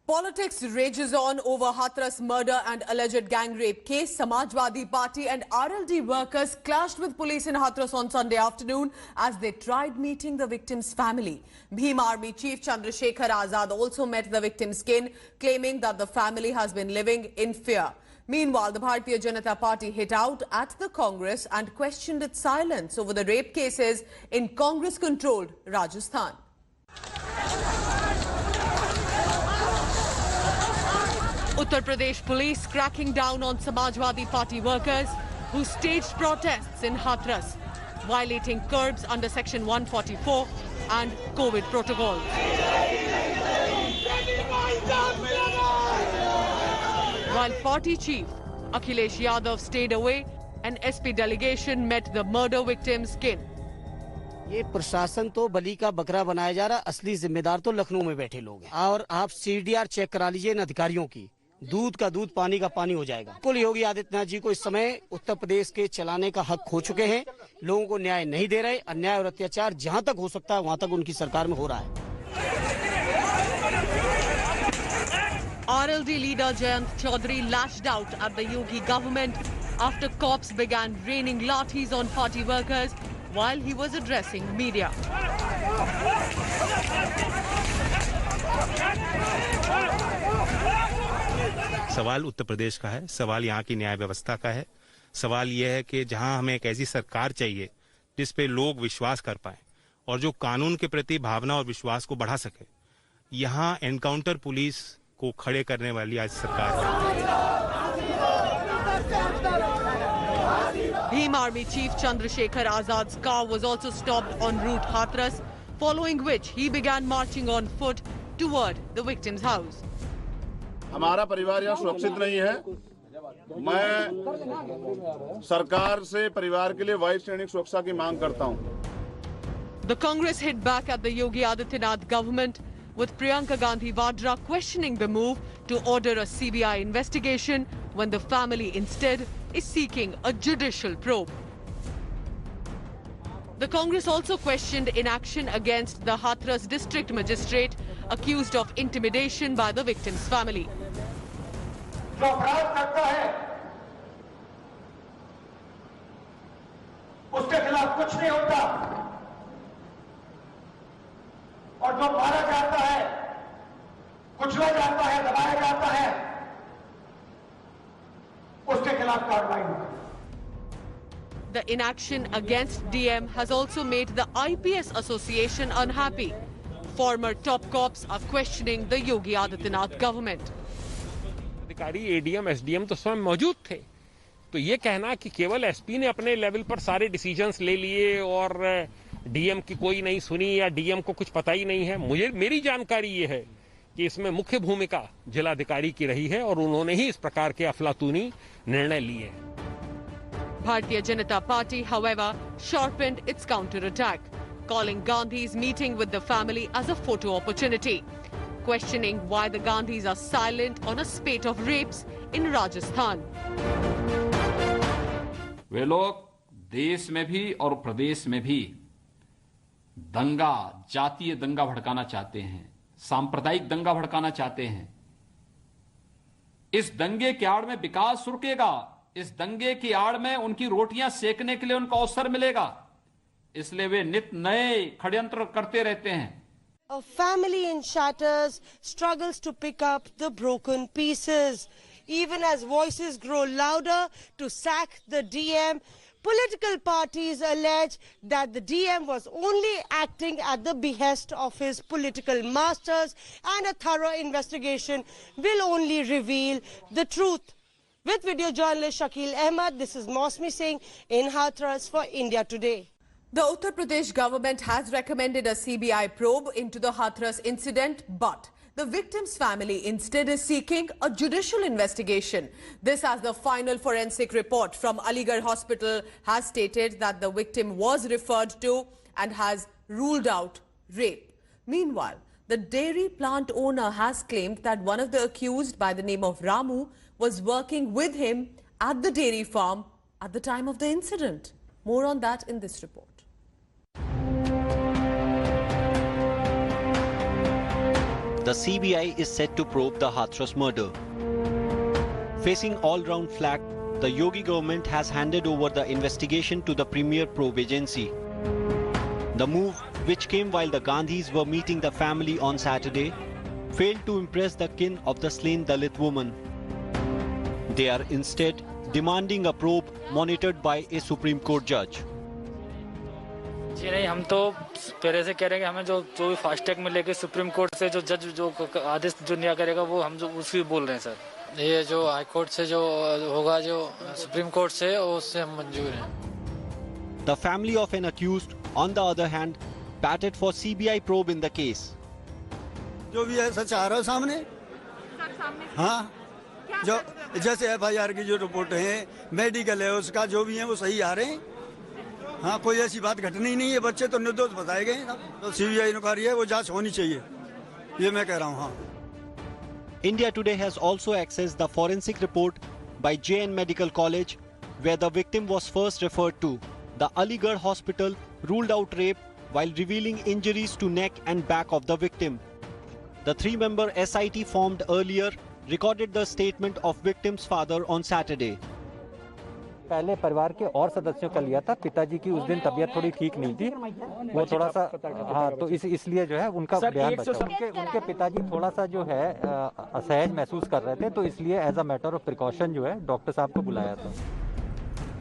Politics rages on over Hathras murder and alleged gang rape case. Samajwadi Party and RLD workers clashed with police in Hathras on Sunday afternoon as they tried meeting the victim's family. Bhim Army Chief Chandrasekhar Azad also met the victim's kin, claiming that the family has been living in fear. Meanwhile, the Bharatiya Janata Party hit out at the Congress and questioned its silence over the rape cases in Congress-controlled Rajasthan. Uttar Pradesh police cracking down on Samajwadi Party workers who staged protests in Hathras, violating curbs under Section 144 and COVID protocols. While party chief Akhilesh Yadav stayed away, an SP delegation met the murder victim's kin. ये प्रशासन तो बलि का बकरा बनाया जा रहा, असली जिम्मेदार तो लखनऊ में बैठे लोग हैं। और आप CDR चेक करा लीजिए इन अधिकारियों की, दूध का दूध पानी का पानी हो जाएगा। कुल योगी आदित्यनाथ जी को इस समय उत्तर प्रदेश के चलाने का हक खो चुके हैं, लोगों को न्याय नहीं दे रहे। अन्याय और अत्याचार जहां तक हो सकता है वहां तक उनकी सरकार में हो रहा है। RLD leader Jayant Chaudhary lashed out at the Yogi government after cops began raining lathis on party workers while he was addressing media. सवाल उत्तर प्रदेश का है, सवाल यहाँ की न्याय व्यवस्था का है। सवाल यह है कि जहाँ हमें एक ऐसी सरकार चाहिए जिस पे लोग विश्वास कर पाए और जो कानून के प्रति भावना और विश्वास को बढ़ा सके, यहाँ एनकाउंटर पुलिस को खड़े करने वाली आज सरकार है। Bhim Army Chief Chandrasekhar Azad's car was also stopped en route Hathras, following which he began marching on foot toward the victim's house. हमारा परिवार यहाँ सुरक्षित नहीं है। मैं सरकार से परिवार के लिए वायु सैनिक सुरक्षा की मांग करता हूँ। The Congress hit back at the Yogi Adityanath government, with Priyanka Gandhi Vadra questioning the move to order a CBI investigation when the family instead is seeking a judicial probe. The Congress also questioned inaction against the Hathras district magistrate accused of intimidation by the victim's family. जो अपराध करता है उसके खिलाफ कुछ नहीं होता और जो मारा जाता है, कुचला जाता है, दबाया जाता है, उसके खिलाफ कार्रवाई होती है। The inaction against DM has also made the IPS Association unhappy. Former top cops are questioning the Yogi Adityanath government. अधिकारी ADM, SDM तो स्वयं मौजूद थे, तो ये कहना कि केवल SP ने अपने लेवल पर सारे डिसीजंस ले लिए और DM की कोई नहीं सुनी या DM को कुछ पता ही नहीं है, मेरी जानकारी ये है कि इसमें मुख्य भूमिका जिलाधिकारी की रही है और उन्होंने ही इस प्रकार के अफलातूनी निर्णय लिए। Bharatiya Janata Party, however, sharpened its counter-attack, calling Gandhi's meeting with the family as a photo opportunity, questioning why the Gandhis are silent on a spate of rapes in Rajasthan. वे लोग देश में भी और प्रदेश में भी दंगा, जातीय दंगा भड़काना चाहते हैं, सांप्रदायिक दंगा भड़काना चाहते हैं। इस दंगे की आड़ में विकास रुकेगा, इस दंगे की आड़ में उनकी रोटियां सेकने के लिए उनको अवसर मिलेगा, इसलिए वे नित नए षड्यंत्र करते रहते हैं। A family in shatters struggles to pick up the broken pieces. Even as voices grow louder to sack the DM, political parties allege that the DM was only acting at the behest of his political masters, and a thorough investigation will only reveal the truth. With video journalist Shakil Ahmed, this is Mosmi Singh in Hathras for India Today. The Uttar Pradesh government has recommended a CBI probe into the Hathras incident, but the victim's family instead is seeking a judicial investigation. This as the final forensic report from Aligarh Hospital has stated that the victim was referred to and has ruled out rape. Meanwhile, the dairy plant owner has claimed that one of the accused by the name of Ramu was working with him at the dairy farm at the time of the incident. More on that in this report. the CBI is set to probe the Hathras murder. Facing all-round flack, the Yogi government has handed over the investigation to the premier probe agency. The move, which came while the Gandhis were meeting the family on Saturday, failed to impress the kin of the slain Dalit woman. They are instead demanding a probe monitored by a Supreme Court judge. जी नहीं, हम तो पहले से कह रहे हैं कि हमें जो भी फास्ट ट्रैक में लेके सुप्रीम कोर्ट से जो जज जो आदेश जो न्याय करेगा वो हम जो उसकी बोल रहे हैं सर। ये जो हाई कोर्ट से जो होगा जो सुप्रीम कोर्ट से उससे हम मंजूर हैं। The family of an accused, on the other hand, batted for CBI probe in the case. जो भी है सच आ रहा है सामने। हाँ, जो जैसे FIR की जो रिपोर्ट है, मेडिकल है, उसका जो भी है वो सही आ रहे हैं। हाँ, कोई ऐसी बात घटनी ही नहीं है, बच्चे तो निर्दोष बताए गए। तो CBI इंक्वायरी है, वो जांच होनी चाहिए, ये मैं कह रहा हूँ। हाँ। India Today has also accessed the forensic report by JN Medical College, where the victim was first referred to. The Aligarh hospital ruled out rape while revealing injuries to neck and back of the victim. The three-member SIT formed earlier recorded the statement of victim's father on Saturday. पहले परिवार के और सदस्यों का लिया था। पिताजी की उस दिन तबीयत थोड़ी ठीक नहीं थी, वो थोड़ा सा हाँ, तो इसलिए जो है उनका बयान बचा। उनके पिताजी थोड़ा सा जो है असहज महसूस कर रहे थे, तो इसलिए as a matter of precaution जो है डॉक्टर साहब को बुलाया था।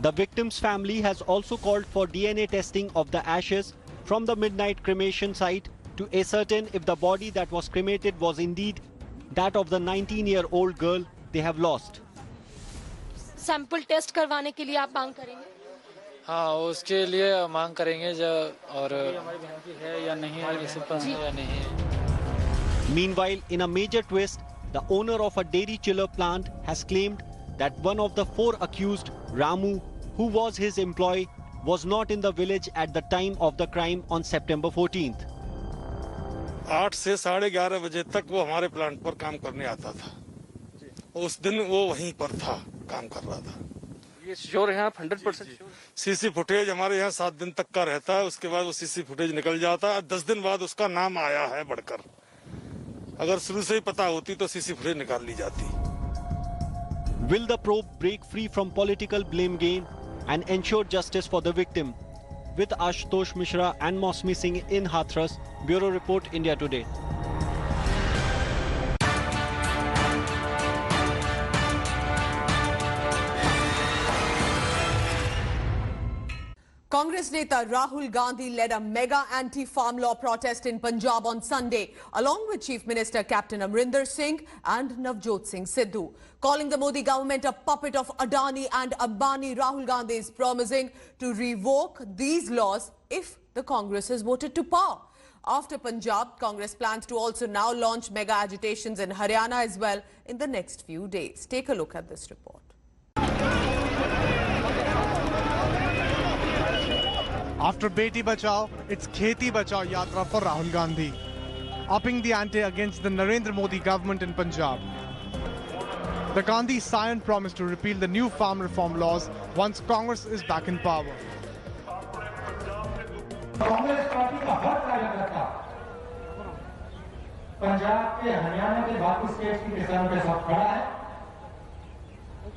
The victim's family has also called for DNA testing of the ashes from the midnight cremation site to ascertain if the body that was cremated was indeed that of the 19-year-old girl they have lost. Sample test करवाने के लिए आप मांग करेंगे? हाँ, उसके लिए मांग करेंगे और हमारी बहन की है या नहीं है, या नहीं है। Meanwhile, in a major twist, the owner of a dairy chiller plant has claimed that one of the 4 accused, Ramu, who was his employee, was not in the village at the time of the crime on September 14th. 8 से 11:30 बजे तक वो हमारे plant पर काम करने आता था। उस दिन वो वहीं पर था, काम कर रहा था। ये श्योर है आप 100%? सीसी फुटेज हमारे यहाँ 7 दिन तक का रहता है, उसके बाद वो सीसी फुटेज निकल जाता है। 10 दिन बाद उसका नाम आया है बढ़कर। अगर शुरू से ही पता होती तो सीसी फुटेज निकाल ली जाती। Will the probe break free from political blame game and ensure justice for the victim? With Ashutosh Mishra and Mosmi Singh in Hathras, Bureau Report, India Today. Congress Neta Rahul Gandhi led a mega anti-farm law protest in Punjab on Sunday, along with Chief Minister Captain Amrinder Singh and Navjot Singh Sidhu. Calling the Modi government a puppet of Adani and Ambani, Rahul Gandhi is promising to revoke these laws if the Congress is voted to power. After Punjab, Congress plans to also now launch mega agitations in Haryana as well in the next few days. Take a look at this report. After Beti Bachao, it's Kheti Bachao Yatra for Rahul Gandhi, upping the ante against the Narendra Modi government in Punjab. The Gandhi scion promised to repeal the new farm reform laws once Congress is back in power. Congress party का हर कार्यकर्ता पंजाब के, हरियाणा के, बाकी states के किसानों के साथ खड़ा है।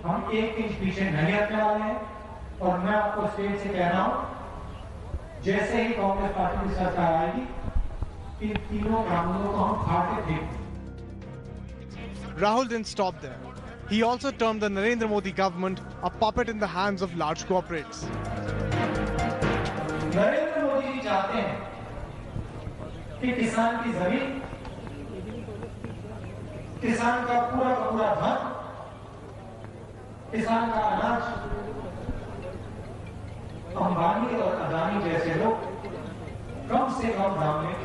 हम एक इंच पीछे नहीं हटने वाले हैं और मैं आपको स्टेट से कह रहा हूं, जैसे ही कांग्रेस पार्टी की सरकार आएगी, इन तीनों कानूनों को हम फाड़ के देंगे। Rahul didn't stop there. He also termed the Narendra Modi government a puppet in the hands of large corporates. Narendra Modi ji चाहते हैं कि किसान की जमीन, किसान का पूरा धन, किसान का अनाज अंबानी और अदानी जैसे लोग कम से कम दाम में।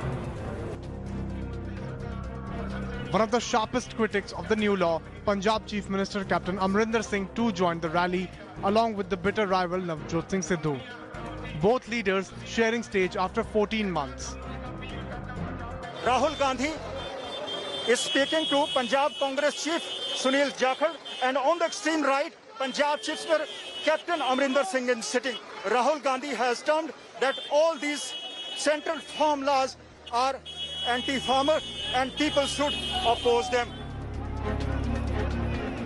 One of the sharpest critics of the new law, Punjab Chief Minister Captain Amrinder Singh too joined the rally, along with the bitter rival Navjot Singh Sidhu. Both leaders sharing stage after 14 months. Rahul Gandhi is speaking to Punjab Congress Chief Sunil Jakhar, and on the extreme right, Punjab Chief Minister Captain Amrinder Singh is sitting. Rahul Gandhi has termed that all these central farm laws are anti-farmer, and people should oppose them.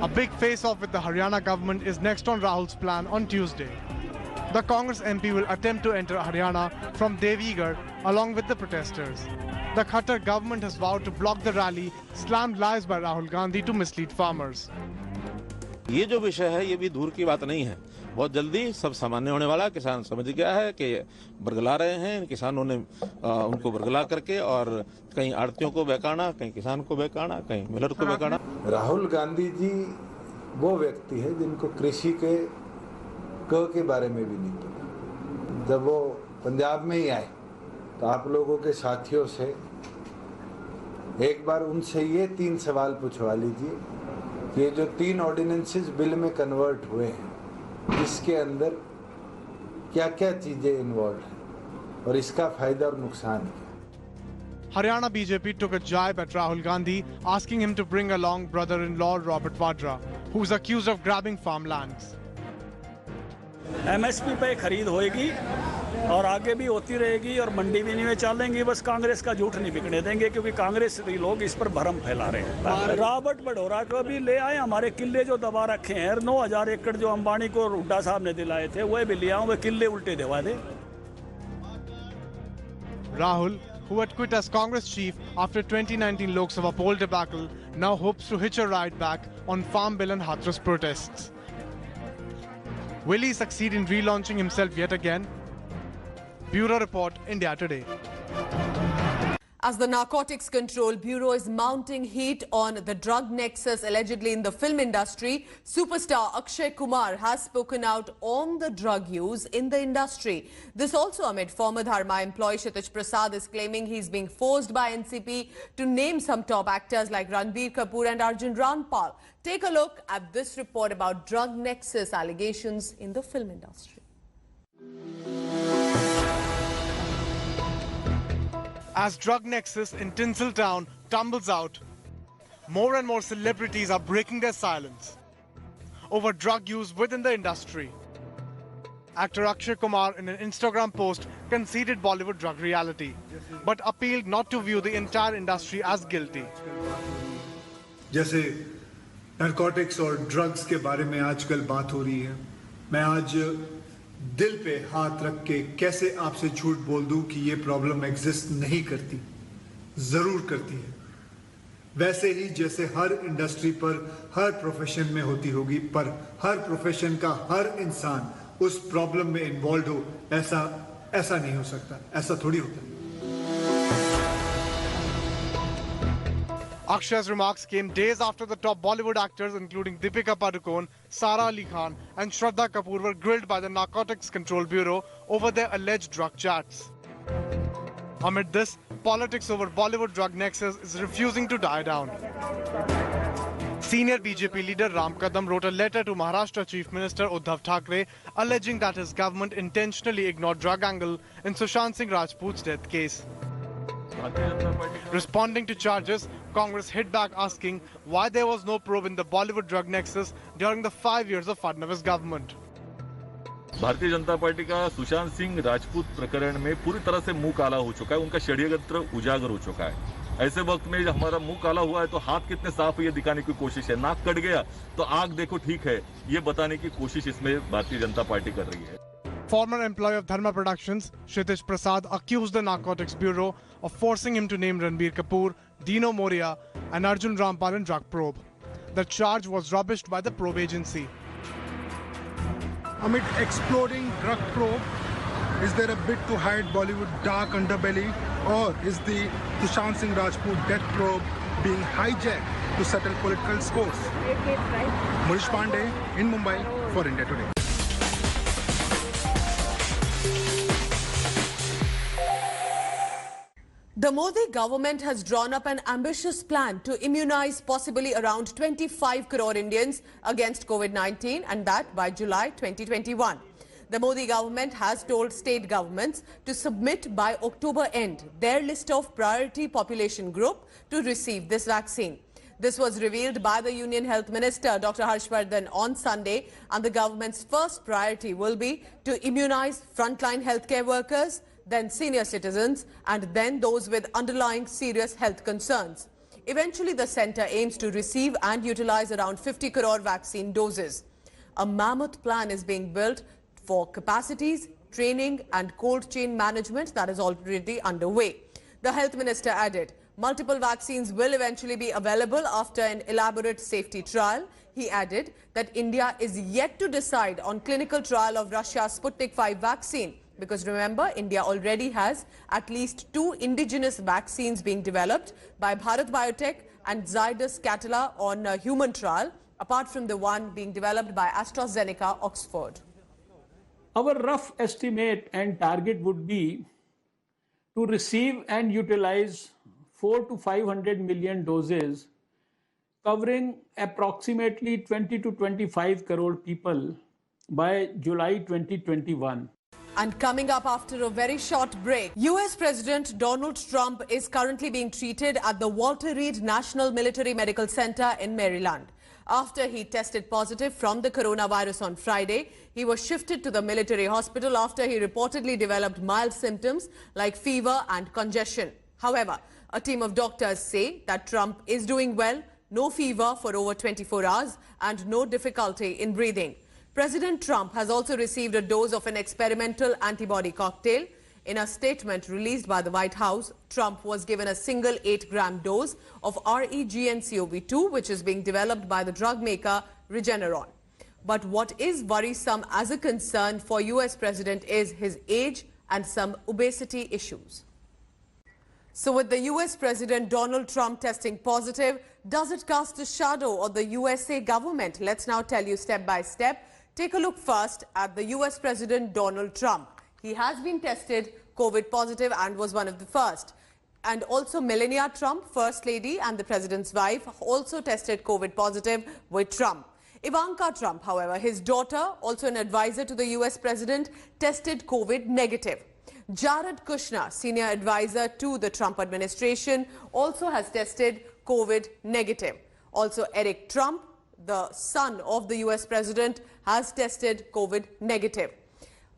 A big face-off with the Haryana government is next on Rahul's plan on Tuesday. The Congress MP will attempt to enter Haryana from Devigarh along with the protesters. The Khattar government has vowed to block the rally, slammed lies by Rahul Gandhi to mislead farmers. ये जो विषय है ये भी दूर की बात नहीं है, बहुत जल्दी सब सामान्य होने वाला। किसान समझ गया है कि बरगला रहे हैं, किसानों ने उनको बरगला करके और कहीं आड़तियों को बहकाना, कहीं किसान को बहकाना, कहीं मिलर को बहकाना। राहुल गांधी जी वो व्यक्ति है जिनको कृषि के के बारे में भी नहीं पता। जब वो पंजाब में ही आए तो आप लोगों के साथियों से एक बार उनसे ये 3 सवाल पूछवा लीजिए कि ये जो 3 ऑर्डिनेंसेस बिल में कन्वर्ट हुए हैं, इसके अंदर क्या क्या चीजें इन्वॉल्व हैं और इसका फायदा और नुकसान क्या। Haryana BJP took a jibe at Rahul Gandhi, asking him to bring along brother-in-law Robert Vadra, who is accused of grabbing farmlands. MSP पे खरीद होएगी और आगे भी होती रहेगी और मंडी भी नहीं चलेंगी। बस कांग्रेस का झूठ नहीं बिकने देंगे, क्योंकि कांग्रेस के लोग इस पर भ्रम फैला रहे हैं। रॉबर्ट वड्रा को भी ले आए, हमारे किले जो दबा रखे हैं 9000 एकड़ जो अंबानी को हुड्डा साहब ने दिलाए थे, वह भी ले आऊं, वे किले उल्टे दिवा दे। Rahul, who had quit as Congress chief after 2019 Lok Sabha poll debacle, now hopes to hitch a ride back on Farm Bill and Hathras protests. Will he succeed in relaunching himself yet again? Bureau Report, India Today. As the Narcotics Control Bureau is mounting heat on the drug nexus allegedly in the film industry, superstar Akshay Kumar has spoken out on the drug use in the industry. This also amid former Dharma employee Kshitij Prasad is claiming he's being forced by NCP to name some top actors like Ranbir Kapoor and Arjun Rampal. Take a look at this report about drug nexus allegations in the film industry. As drug nexus in Tinseltown tumbles out, more and more celebrities are breaking their silence over drug use within the industry. Actor Akshay Kumar in an Instagram post conceded Bollywood drug reality, but appealed not to view the entire industry as guilty. जैसे narcotics और drugs के बारे में आजकल बात हो रही है, मैं आज दिल पे हाथ रख के कैसे आपसे झूठ बोल दूं कि ये प्रॉब्लम एग्जिस्ट नहीं करती, जरूर करती है। वैसे ही जैसे हर इंडस्ट्री पर हर प्रोफेशन में होती होगी, पर हर प्रोफेशन का हर इंसान उस प्रॉब्लम में इन्वॉल्व हो, ऐसा नहीं हो सकता, ऐसा थोड़ी होता है। Akshay's remarks came days after the top Bollywood actors including Deepika Padukone, Sara Ali Khan and Shraddha Kapoor were grilled by the Narcotics Control Bureau over their alleged drug chats. Amid this, politics over Bollywood drug nexus is refusing to die down. Senior BJP leader Ram Kadam wrote a letter to Maharashtra Chief Minister Uddhav Thackeray alleging that his government intentionally ignored drug angle in Sushant Singh Rajput's death case. Responding to charges, Congress hit back asking why there was no probe in the Bollywood drug nexus during the 5 years of Fadnavis government. Bharatiya Janata party का सुशांत सिंह राजपूत प्रकरण में पूरी तरह से मुंह काला हो चुका है, उनका षड्यंत्र उजागर हो चुका है। ऐसे वक्त में जब हमारा मुंह काला हुआ है तो हाथ कितने साफ है ये दिखाने की कोशिश है, नाक कट गया तो आंख देखो ठीक है, ये बताने की कोशिश इसमें भारतीय जनता पार्टी कर रही है। Former employee of Dharma Productions, Kshitij Prasad, accused the Narcotics Bureau of forcing him to name Ranbir Kapoor, Dino Moria and Arjun Rampal in drug probe. The charge was rubbished by the probe agency. Amid exploding drug probe, is there a bid to hide Bollywood dark underbelly, or is the Sushant Singh Rajput death probe being hijacked to settle political scores? Monish Pandey in Mumbai for India Today. The Modi government has drawn up an ambitious plan to immunize possibly around 25 crore Indians against COVID-19, and that by July 2021. The Modi government has told state governments to submit by October end their list of priority population group to receive this vaccine. This was revealed by the Union Health Minister Dr. Harshvardhan on Sunday, and the government's first priority will be to immunize frontline healthcare workers, then senior citizens, and then those with underlying serious health concerns. Eventually, the centre aims to receive and utilize around 50 crore vaccine doses. A mammoth plan is being built for capacities, training and cold chain management that is already underway. The health minister added, multiple vaccines will eventually be available after an elaborate safety trial. He added that India is yet to decide on clinical trial of Russia's Sputnik V vaccine. Because remember, India already has at least 2 indigenous vaccines being developed by Bharat Biotech and Zydus Catala on a human trial, apart from the one being developed by AstraZeneca, Oxford. Our rough estimate and target would be to receive and utilize 400 to 500 million doses, covering approximately 20 to 25 crore people by July 2021. And coming up after a very short break, US President Donald Trump is currently being treated at the Walter Reed National Military Medical Center in Maryland. After he tested positive from the coronavirus on Friday, he was shifted to the military hospital after he reportedly developed mild symptoms like fever and congestion. However, a team of doctors say that Trump is doing well, no fever for over 24 hours and no difficulty in breathing. President Trump has also received a dose of an experimental antibody cocktail. In a statement released by the White House, Trump was given a single 8-gram dose of REGN-CoV2, which is being developed by the drug maker Regeneron. But what is worrisome as a concern for US President is his age and some obesity issues. So with the US President Donald Trump testing positive, does it cast a shadow on the USA government? Let's now tell you step by step. Take a look first at the US President Donald Trump. He has been tested COVID positive and was one of the first. And also Melania Trump, First Lady and the President's wife, also tested COVID positive with Trump. Ivanka Trump, however, his daughter, also an advisor to the US President, tested COVID negative. Jared Kushner, senior advisor to the Trump administration, also has tested COVID negative. Also Eric Trump, the son of the US President, has tested COVID negative.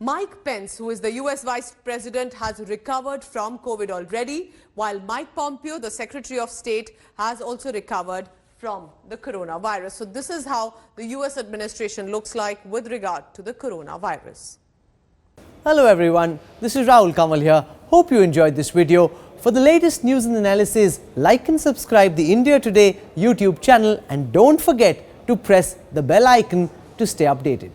Mike Pence, who is the US Vice President, has recovered from COVID already, while Mike Pompeo, the Secretary of State, has also recovered from the coronavirus. So this is how the US administration looks like with regard to the coronavirus. Hello everyone, this is Rahul Kamal here. Hope you enjoyed this video. For the latest news and analysis, like and subscribe the India Today YouTube channel and don't forget to press the bell icon to stay updated.